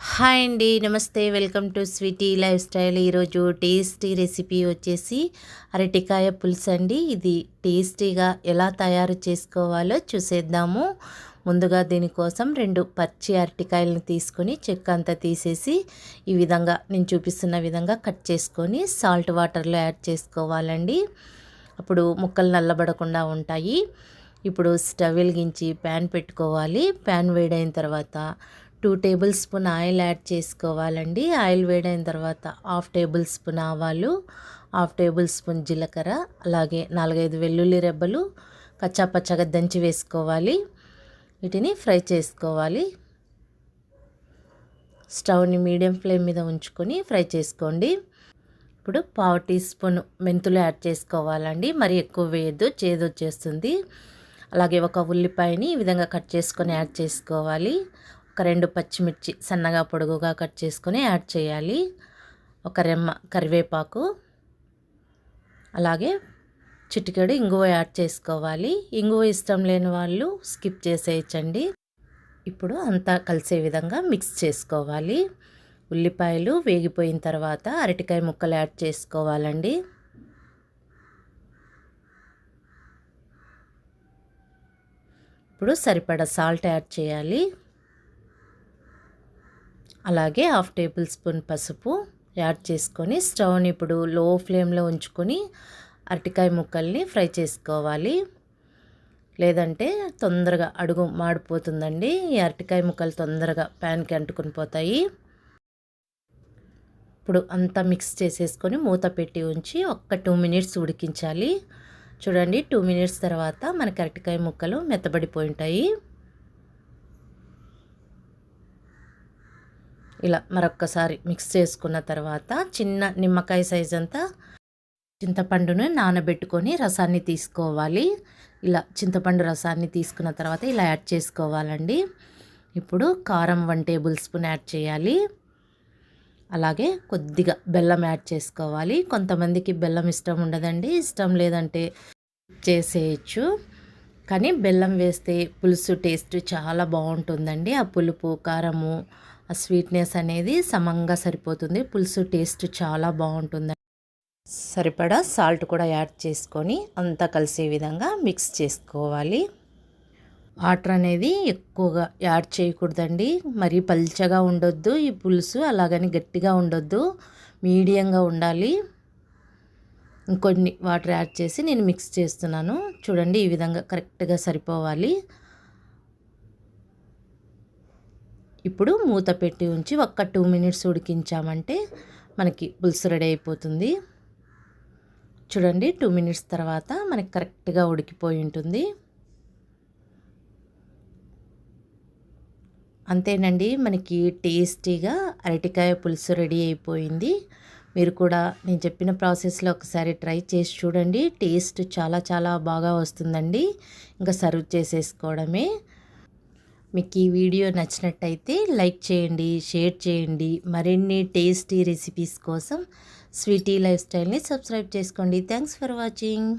Hi అండి, నమస్తే. Welcome to sweety life style. ఈరోజు టేస్టీ రెసిపీ వచ్చేసి అరటికాయ పులుసు అండి. ఇది టేస్టీగా ఎలా తయారు చేసుకోవాలో చూసేద్దాము. ముందుగా దీనికోసం 2 పచ్చి అరటికాయలను తీసుకొని చెక్క అంతా తీసేసి ఈ విధంగా నేను చూపిస్తున్న విధంగా కట్ చేసుకొని సాల్ట్ వాటర్లో యాడ్ చేసుకోవాలండి. అప్పుడు ముక్కలు నల్లబడకుండా ఉంటాయి. ఇప్పుడు స్టవ్ వెలిగించి ప్యాన్ పెట్టుకోవాలి. ప్యాన్ వేడైన తర్వాత 2 టేబుల్ స్పూన్ ఆయిల్ యాడ్ చేసుకోవాలండి. ఆయిల్ వేడైన తర్వాత 1/2 టేబుల్ స్పూన్ ఆవాలు, 1/2 టేబుల్ స్పూన్ జీలకర్ర, అలాగే 4-5 వెల్లుల్లి రెబ్బలు కచ్చాపచ్చగా దంచి వేసుకోవాలి. వీటిని ఫ్రై చేసుకోవాలి. స్టవ్ని మీడియం ఫ్లేమ్ మీద ఉంచుకొని ఫ్రై చేసుకోండి. ఇప్పుడు 1/2 టీ స్పూన్ మెంతులు యాడ్ చేసుకోవాలండి. మరి ఎక్కువ వేయద్దు, చేదు వచ్చేస్తుంది. అలాగే ఒక ఉల్లిపాయని ఈ విధంగా కట్ చేసుకొని యాడ్ చేసుకోవాలి. ఒక 2 పచ్చిమిర్చి సన్నగా పొడుగుగా కట్ చేసుకొని యాడ్ చేయాలి. ఒక రెమ్మ కరివేపాకు, అలాగే చిటికెడు ఇంగువ యాడ్ చేసుకోవాలి. ఇంగువ ఇష్టం లేని వాళ్ళు స్కిప్ చేసేయచ్చండి. ఇప్పుడు అంతా కలిసే విధంగా మిక్స్ చేసుకోవాలి. ఉల్లిపాయలు వేగిపోయిన తర్వాత అరటికాయ ముక్కలు యాడ్ చేసుకోవాలండి. ఇప్పుడు సరిపడా సాల్ట్ యాడ్ చేయాలి. అలాగే 1/2 టేబుల్ స్పూన్ పసుపు యాడ్ చేసుకొని స్టవ్ని ఇప్పుడు లో ఫ్లేమ్లో ఉంచుకొని అరటికాయ ముక్కల్ని ఫ్రై చేసుకోవాలి. లేదంటే తొందరగా అడుగు మాడిపోతుందండి. ఈ అరటికాయ ముక్కలు తొందరగా ప్యాన్కి అంటుకొని పోతాయి. ఇప్పుడు అంతా మిక్స్ చేసేసుకొని మూత పెట్టి ఉంచి ఒక 2 మినిట్స్ ఉడికించాలి. చూడండి, 2 మినిట్స్ తర్వాత మనకి అరటికాయ ముక్కలు మెత్తబడిపోయి ఉంటాయి. ఇలా మరొక్కసారి మిక్స్ చేసుకున్న తర్వాత చిన్న నిమ్మకాయ సైజ్ అంతా చింతపండును నానబెట్టుకొని రసాన్ని తీసుకోవాలి. ఇలా చింతపండు రసాన్ని తీసుకున్న తర్వాత ఇలా యాడ్ చేసుకోవాలండి. ఇప్పుడు కారం 1 టేబుల్ స్పూన్ యాడ్ చేయాలి. అలాగే కొద్దిగా బెల్లం యాడ్ చేసుకోవాలి. కొంతమందికి బెల్లం ఇష్టం ఉండదండి, ఇష్టం లేదంటే చేసేయచ్చు. కానీ బెల్లం వేస్తే పులుసు టేస్ట్ చాలా బాగుంటుందండి. ఆ పులుపు, కారము, ఆ స్వీట్నెస్ అనేది సమంగా సరిపోతుంది. పులుసు టేస్ట్ చాలా బాగుంటుంది. సరిపడా సాల్ట్ కూడా యాడ్ చేసుకొని అంతా కలిసే విధంగా మిక్స్ చేసుకోవాలి. వాటర్ అనేది ఎక్కువగా యాడ్ చేయకూడదండి. మరీ పల్చగా ఉండొద్దు ఈ పులుసు, అలాగని గట్టిగా ఉండొద్దు, మీడియంగా ఉండాలి. ఇంకొన్ని వాటర్ యాడ్ చేసి నేను మిక్స్ చేస్తున్నాను. చూడండి, ఈ విధంగా కరెక్ట్గా సరిపోవాలి. ఇప్పుడు మూత పెట్టి ఉంచి ఒక్క 2 మినిట్స్ ఉడికించామంటే మనకి పులుసు రెడీ అయిపోతుంది. చూడండి, 2 మినిట్స్ తర్వాత మనకి కరెక్ట్గా ఉడికిపోయి ఉంటుంది. అంతేనండి, మనకి టేస్టీగా అరటికాయ పులుసు రెడీ అయిపోయింది. మీరు కూడా నేను చెప్పిన ప్రాసెస్లో ఒకసారి ట్రై చేసి చూడండి. టేస్ట్ చాలా చాలా బాగా వస్తుందండి. ఇంకా సర్వ్ చేసేసుకోవడమే. మీకు ఈ వీడియో నచ్చినట్టయితే లైక్ చేయండి, షేర్ చేయండి. మరిన్ని టేస్టీ రెసిపీస్ కోసం స్వీటీ లైఫ్ స్టైల్ని సబ్స్క్రైబ్ చేసుకోండి. Thanks for watching.